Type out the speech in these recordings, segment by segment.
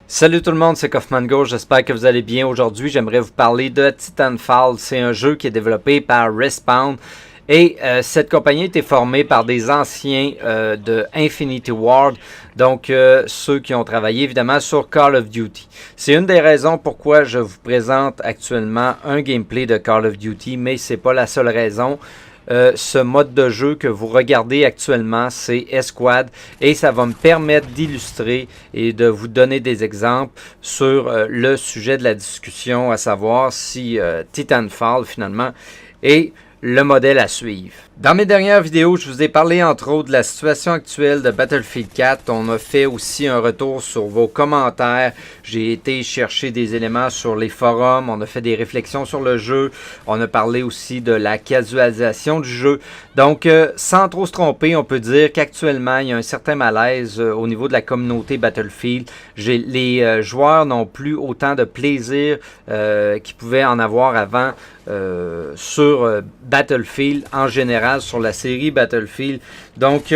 Salut tout le monde, c'est Kaufman Go, j'espère que vous allez bien. Aujourd'hui, j'aimerais vous parler de Titanfall. C'est un jeu qui est développé par Respawn et cette compagnie a été formée par des anciens de Infinity Ward, donc ceux qui ont travaillé évidemment sur Call of Duty. C'est une des raisons pourquoi je vous présente actuellement un gameplay de Call of Duty, mais c'est pas la seule raison. Ce mode de jeu que vous regardez actuellement, c'est Escouade et ça va me permettre d'illustrer et de vous donner des exemples sur le sujet de la discussion, à savoir si Titanfall finalement est le modèle à suivre. Dans mes dernières vidéos, je vous ai parlé entre autres de la situation actuelle de Battlefield 4. On a fait aussi un retour sur vos commentaires. J'ai été chercher des éléments sur les forums. On a fait des réflexions sur le jeu. On a parlé aussi de la casualisation du jeu. Donc, sans trop se tromper, on peut dire qu'actuellement, il y a un certain malaise au niveau de la communauté Battlefield. Les joueurs n'ont plus autant de plaisir qu'ils pouvaient en avoir avant sur Battlefield en général, sur la série Battlefield. Donc,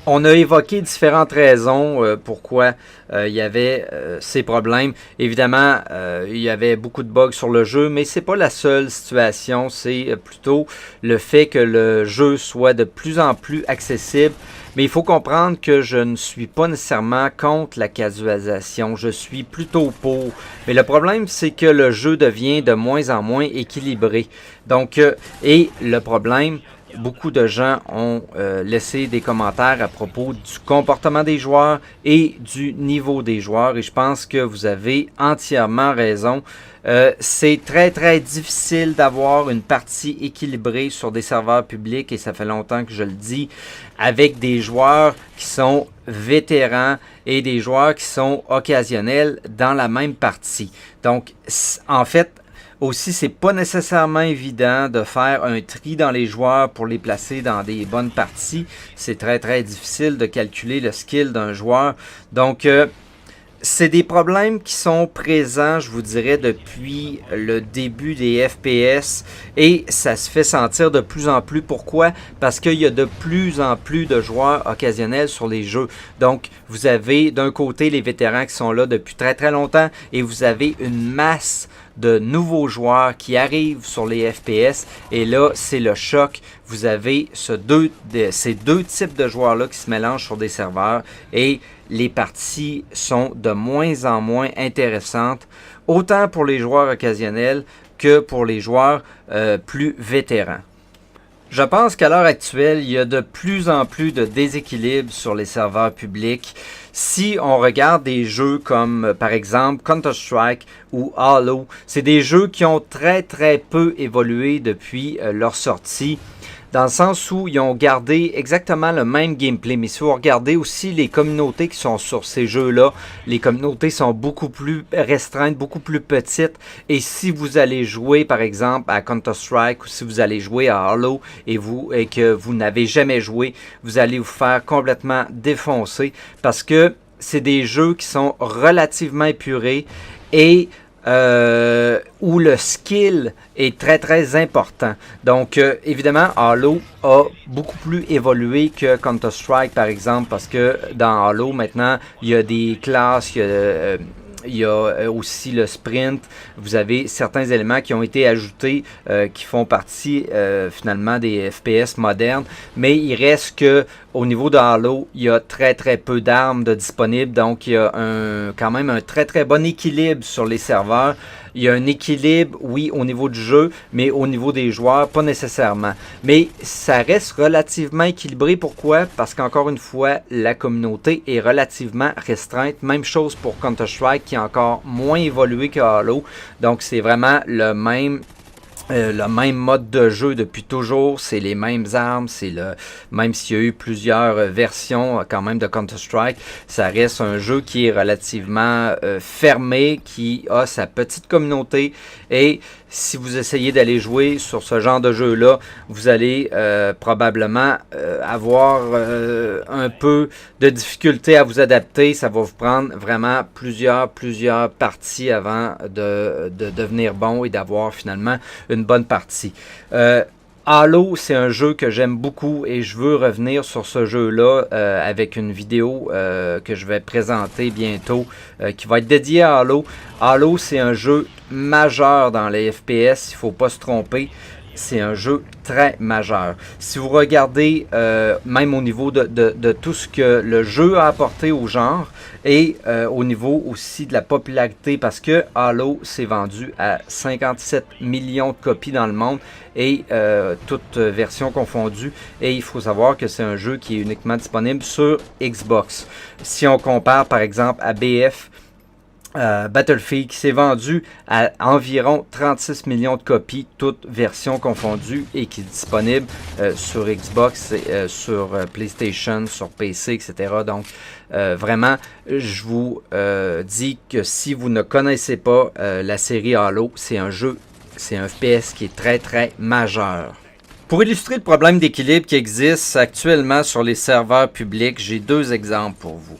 on a évoqué différentes raisons pourquoi il y avait ces problèmes. Évidemment, il y avait beaucoup de bugs sur le jeu, mais c'est pas la seule situation. C'est plutôt le fait que le jeu soit de plus en plus accessible. Mais il faut comprendre que je ne suis pas nécessairement contre la casualisation. Je suis plutôt pour. Mais le problème, c'est que le jeu devient de moins en moins équilibré. Donc, et le problème, beaucoup de gens ont laissé des commentaires à propos du comportement des joueurs et du niveau des joueurs. Et je pense que vous avez entièrement raison. C'est très difficile d'avoir une partie équilibrée sur des serveurs publics, et ça fait longtemps que je le dis, avec des joueurs qui sont vétérans et des joueurs qui sont occasionnels dans la même partie. Donc, en fait, aussi, c'est pas nécessairement évident de faire un tri dans les joueurs pour les placer dans des bonnes parties. C'est très difficile de calculer le skill d'un joueur. Donc, c'est des problèmes qui sont présents, je vous dirais, depuis le début des FPS et ça se fait sentir de plus en plus. Pourquoi? Parce qu'il y a de plus en plus de joueurs occasionnels sur les jeux. Donc, vous avez d'un côté les vétérans qui sont là depuis très longtemps et vous avez une masse de nouveaux joueurs qui arrivent sur les FPS et là, c'est le choc. Vous avez ces deux types de joueurs-là qui se mélangent sur des serveurs et les parties sont de moins en moins intéressantes, autant pour les joueurs occasionnels que pour les joueurs plus vétérans. Je pense qu'à l'heure actuelle, il y a de plus en plus de déséquilibre sur les serveurs publics. Si on regarde des jeux comme, par exemple, Counter-Strike ou Halo, c'est des jeux qui ont très peu évolué depuis leur sortie. Dans le sens où ils ont gardé exactement le même gameplay. Mais si vous regardez aussi les communautés qui sont sur ces jeux-là, les communautés sont beaucoup plus restreintes, beaucoup plus petites. Et si vous allez jouer, par exemple, à Counter-Strike ou si vous allez jouer à Halo et que vous n'avez jamais joué, vous allez vous faire complètement défoncer parce que c'est des jeux qui sont relativement épurés et où le skill est très important. Donc, évidemment, Halo a beaucoup plus évolué que Counter-Strike, par exemple, parce que dans Halo, maintenant, il y a des classes, il y a aussi le sprint. Vous avez certains éléments qui ont été ajoutés qui font partie finalement des FPS modernes. Mais il reste que au niveau de Halo, il y a très peu d'armes de disponibles. Donc il y a quand même un très bon équilibre sur les serveurs. Il y a un équilibre, oui, au niveau du jeu, mais au niveau des joueurs, pas nécessairement. Mais ça reste relativement équilibré. Pourquoi? Parce qu'encore une fois, la communauté est relativement restreinte. Même chose pour Counter-Strike, qui est encore moins évolué que Halo. Donc, c'est vraiment le même mode de jeu depuis toujours, c'est les mêmes armes, même s'il y a eu plusieurs versions quand même de Counter-Strike, ça reste un jeu qui est relativement fermé, qui a sa petite communauté et si vous essayez d'aller jouer sur ce genre de jeu-là, vous allez probablement avoir un peu de difficulté à vous adapter. Ça va vous prendre vraiment plusieurs parties avant de devenir bon et d'avoir finalement une bonne partie. Halo, c'est un jeu que j'aime beaucoup et je veux revenir sur ce jeu-là avec une vidéo que je vais présenter bientôt qui va être dédiée à Halo. Halo, c'est un jeu majeur dans les FPS, il ne faut pas se tromper. C'est un jeu très majeur. Si vous regardez, même au niveau de tout ce que le jeu a apporté au genre et au niveau aussi de la popularité, parce que Halo s'est vendu à 57 millions de copies dans le monde et toutes versions confondues. Et il faut savoir que c'est un jeu qui est uniquement disponible sur Xbox. Si on compare par exemple à BF, Battlefield qui s'est vendu à environ 36 millions de copies, toutes versions confondues, et qui est disponible sur Xbox, sur PlayStation, sur PC, etc. Donc, vraiment, je vous dis que si vous ne connaissez pas la série Halo, c'est un jeu, c'est un FPS qui est très, très majeur. Pour illustrer le problème d'équilibre qui existe actuellement sur les serveurs publics, j'ai deux exemples pour vous.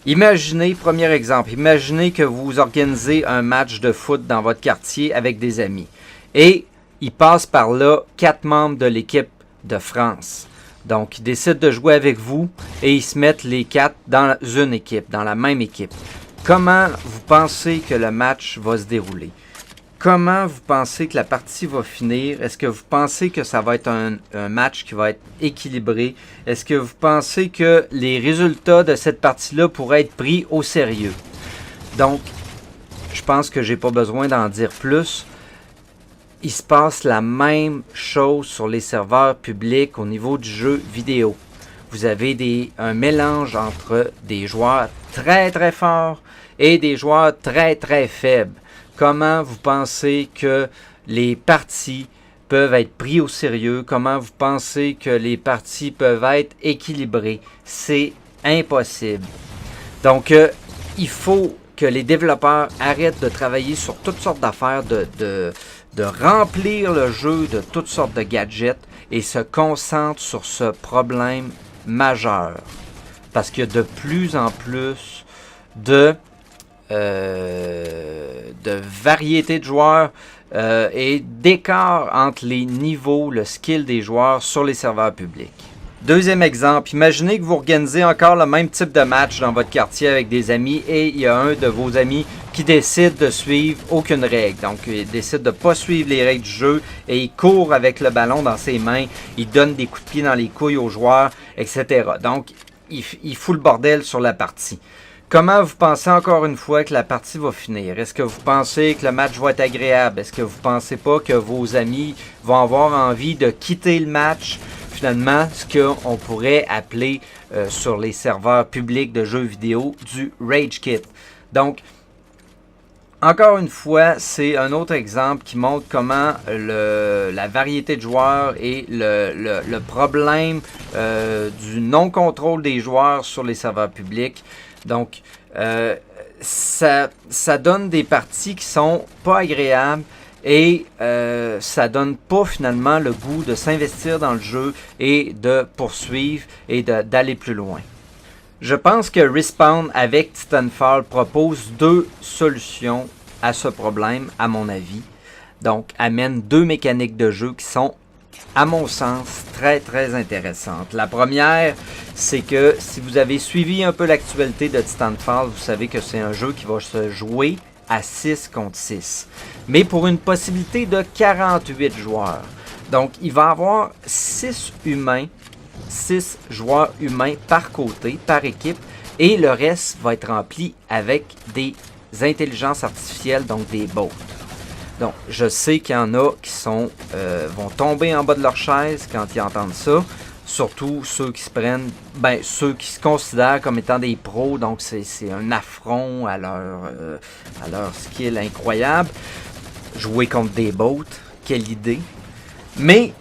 Imaginez, premier exemple, imaginez que vous organisez un match de foot dans votre quartier avec des amis. Et il passe par là 4 membres de l'équipe de France. Donc, ils décident de jouer avec vous et ils se mettent les 4 dans une équipe, dans la même équipe. Comment vous pensez que le match va se dérouler? Comment vous pensez que la partie va finir? Est-ce que vous pensez que ça va être un match qui va être équilibré? Est-ce que vous pensez que les résultats de cette partie-là pourraient être pris au sérieux? Donc, je pense que j'ai pas besoin d'en dire plus. Il se passe la même chose sur les serveurs publics au niveau du jeu vidéo. Vous avez un mélange entre des joueurs très très forts et des joueurs très très faibles. Comment vous pensez que les parties peuvent être pris au sérieux? Comment vous pensez que les parties peuvent être équilibrées? C'est impossible. Donc, il faut que les développeurs arrêtent de travailler sur toutes sortes d'affaires, de remplir le jeu de toutes sortes de gadgets et se concentrent sur ce problème majeur. Parce qu'il y a de plus en plus de variété de joueurs et d'écart entre les niveaux, le skill des joueurs sur les serveurs publics. Deuxième exemple, imaginez que vous organisez encore le même type de match dans votre quartier avec des amis et il y a un de vos amis qui décide de suivre aucune règle. Donc, il décide de ne pas suivre les règles du jeu et il court avec le ballon dans ses mains, il donne des coups de pied dans les couilles aux joueurs, etc. Donc, il fout le bordel sur la partie. Comment vous pensez encore une fois que la partie va finir? Est-ce que vous pensez que le match va être agréable? Est-ce que vous ne pensez pas que vos amis vont avoir envie de quitter le match? Finalement, ce qu'on pourrait appeler sur les serveurs publics de jeux vidéo du Rage Quit. Donc, encore une fois, c'est un autre exemple qui montre comment la variété de joueurs et le problème du non-contrôle des joueurs sur les serveurs publics. Donc, ça donne des parties qui sont pas agréables et ça donne pas finalement le goût de s'investir dans le jeu et de poursuivre et d'aller plus loin. Je pense que Respawn avec Titanfall propose deux solutions à ce problème, à mon avis. Donc, amène deux mécaniques de jeu qui sont, à mon sens, très très intéressantes. La première, c'est que si vous avez suivi un peu l'actualité de Titanfall, vous savez que c'est un jeu qui va se jouer à 6 contre 6. Mais pour une possibilité de 48 joueurs. Donc, il va y avoir 6 joueurs humains par côté, par équipe, et le reste va être rempli avec des intelligences artificielles, donc des bots. Donc, je sais qu'il y en a qui vont tomber en bas de leur chaise quand ils entendent ça. Surtout ceux qui ceux qui se considèrent comme étant des pros. Donc, c'est un affront à leur skill incroyable. Jouer contre des bots, quelle idée. Mais,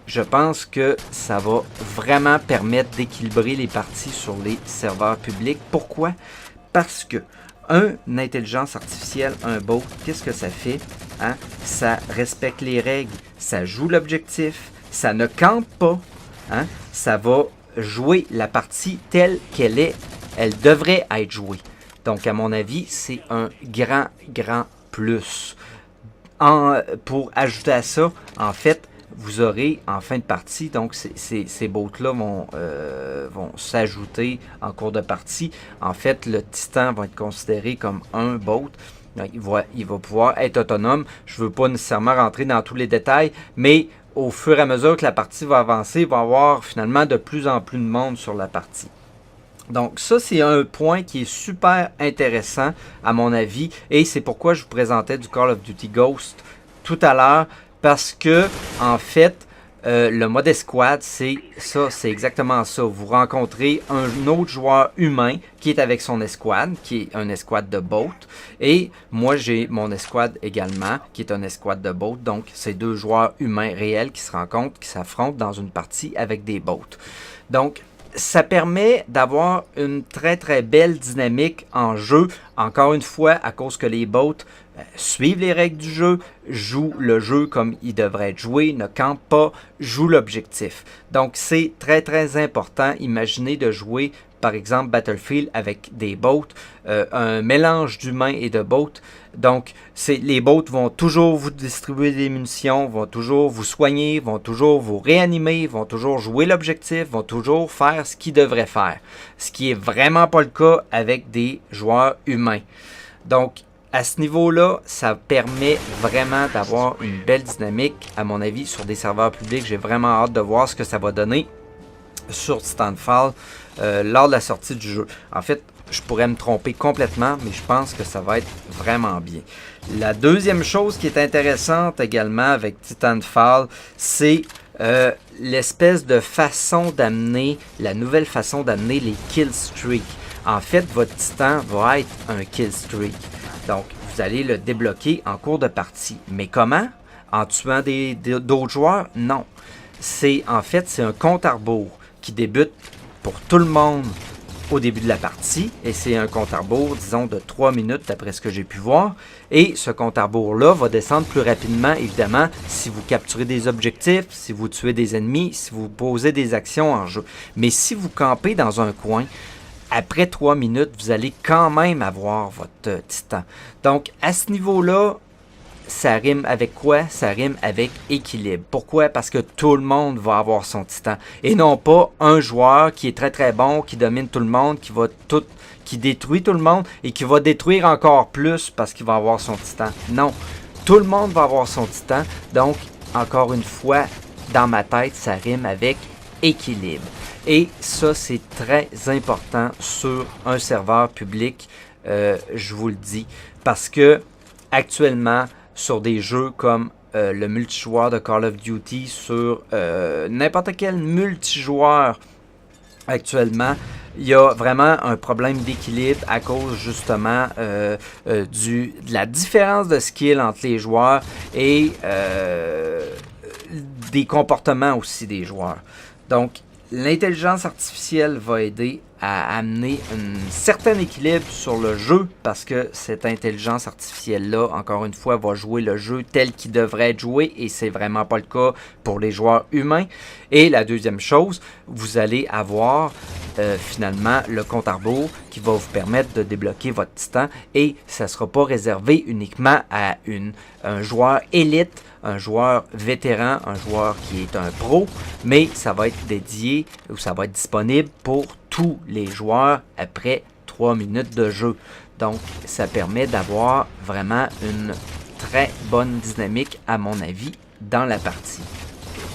je pense que ça va vraiment permettre d'équilibrer les parties sur les serveurs publics. Pourquoi? Parce que une intelligence artificielle, un bot, qu'est-ce que ça fait? Hein? Ça respecte les règles, ça joue l'objectif, ça ne campe pas, hein? Ça va jouer la partie telle qu'elle est, elle devrait être jouée. Donc, à mon avis, c'est un grand plus. Pour ajouter à ça, en fait, vous aurez en fin de partie, donc ces boats-là vont s'ajouter en cours de partie. En fait, le Titan va être considéré comme un boat. Donc, il va pouvoir être autonome. Je ne veux pas nécessairement rentrer dans tous les détails, mais au fur et à mesure que la partie va avancer, il va y avoir finalement de plus en plus de monde sur la partie. Donc ça, c'est un point qui est super intéressant à mon avis, et c'est pourquoi je vous présentais du Call of Duty Ghost tout à l'heure, parce que en fait, le mode escouade, c'est exactement ça. Vous rencontrez un autre joueur humain qui est avec son escouade, qui est un escouade de boat, et moi j'ai mon escouade également, qui est un escouade de boat. Donc c'est deux joueurs humains réels qui se rencontrent, qui s'affrontent dans une partie avec des boats. Donc ça permet d'avoir une très très belle dynamique en jeu, encore une fois à cause que les boats suivent les règles du jeu, jouent le jeu comme il devrait être joué, ne campent pas, jouent l'objectif. Donc c'est très très important. Imaginez de jouer par exemple Battlefield avec des boats, un mélange d'humains et de boats. Donc les boats vont toujours vous distribuer des munitions, vont toujours vous soigner, vont toujours vous réanimer, vont toujours jouer l'objectif, vont toujours faire ce qu'ils devraient faire. Ce qui est vraiment pas le cas avec des joueurs humains. Donc à ce niveau-là, ça permet vraiment d'avoir une belle dynamique, à mon avis, sur des serveurs publics. J'ai vraiment hâte de voir ce que ça va donner sur Titanfall lors de la sortie du jeu. En fait, je pourrais me tromper complètement, mais je pense que ça va être vraiment bien. La deuxième chose qui est intéressante également avec Titanfall, c'est l'espèce de façon d'amener, la nouvelle façon d'amener les kill streaks. En fait, votre Titan va être un kill streak. Donc, vous allez le débloquer en cours de partie. Mais comment? En tuant d'autres joueurs? Non. En fait, c'est un compte à rebours qui débute pour tout le monde au début de la partie. Et c'est un compte à rebours, disons, de 3 minutes d'après ce que j'ai pu voir. Et ce compte à rebours-là va descendre plus rapidement, évidemment, si vous capturez des objectifs, si vous tuez des ennemis, si vous posez des actions en jeu. Mais si vous campez dans un coin, après 3 minutes, vous allez quand même avoir votre Titan. Donc, à ce niveau-là, ça rime avec quoi? Ça rime avec équilibre. Pourquoi? Parce que tout le monde va avoir son Titan. Et non pas un joueur qui est très très bon, qui domine tout le monde, qui détruit tout le monde et qui va détruire encore plus parce qu'il va avoir son Titan. Non, tout le monde va avoir son Titan. Donc, encore une fois, dans ma tête, ça rime avec équilibre. Et ça, c'est très important sur un serveur public, je vous le dis, parce que actuellement, sur des jeux comme le multijoueur de Call of Duty, sur n'importe quel multijoueur actuellement, il y a vraiment un problème d'équilibre à cause justement de la différence de skill entre les joueurs et des comportements aussi des joueurs. Donc, l'intelligence artificielle va aider à amener un certain équilibre sur le jeu parce que cette intelligence artificielle-là, encore une fois, va jouer le jeu tel qu'il devrait être joué et c'est vraiment pas le cas pour les joueurs humains. Et la deuxième chose, vous allez avoir finalement le compte à rebours qui va vous permettre de débloquer votre Titan et ça ne sera pas réservé uniquement à un joueur élite, un joueur vétéran, un joueur qui est un pro, mais ça va être dédié ou ça va être disponible pour tous les joueurs après 3 minutes de jeu. Donc, ça permet d'avoir vraiment une très bonne dynamique, à mon avis, dans la partie.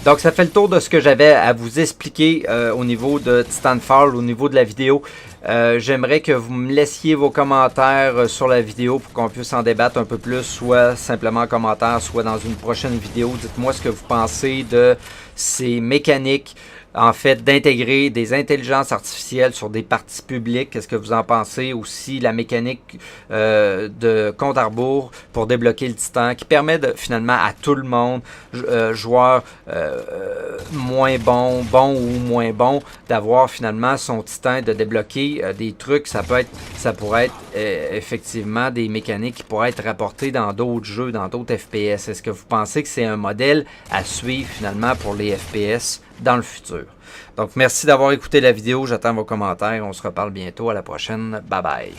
Donc, ça fait le tour de ce que j'avais à vous expliquer au niveau de Titanfall, au niveau de la vidéo. J'aimerais que vous me laissiez vos commentaires sur la vidéo pour qu'on puisse en débattre un peu plus, soit simplement en commentaire, soit dans une prochaine vidéo. Dites-moi ce que vous pensez de ces mécaniques, en fait, d'intégrer des intelligences artificielles sur des parties publiques. Qu'est-ce que vous en pensez? Aussi, la mécanique de compte à rebours pour débloquer le Titan, qui permet finalement à tout le monde, joueurs moins bons, bons ou moins bons, d'avoir finalement son Titan et de débloquer des trucs. Ça pourrait être effectivement des mécaniques qui pourraient être rapportées dans d'autres jeux, dans d'autres FPS. Est-ce que vous pensez que c'est un modèle à suivre finalement pour les FPS dans le futur? Donc, merci d'avoir écouté la vidéo. J'attends vos commentaires. On se reparle bientôt. À la prochaine. Bye bye.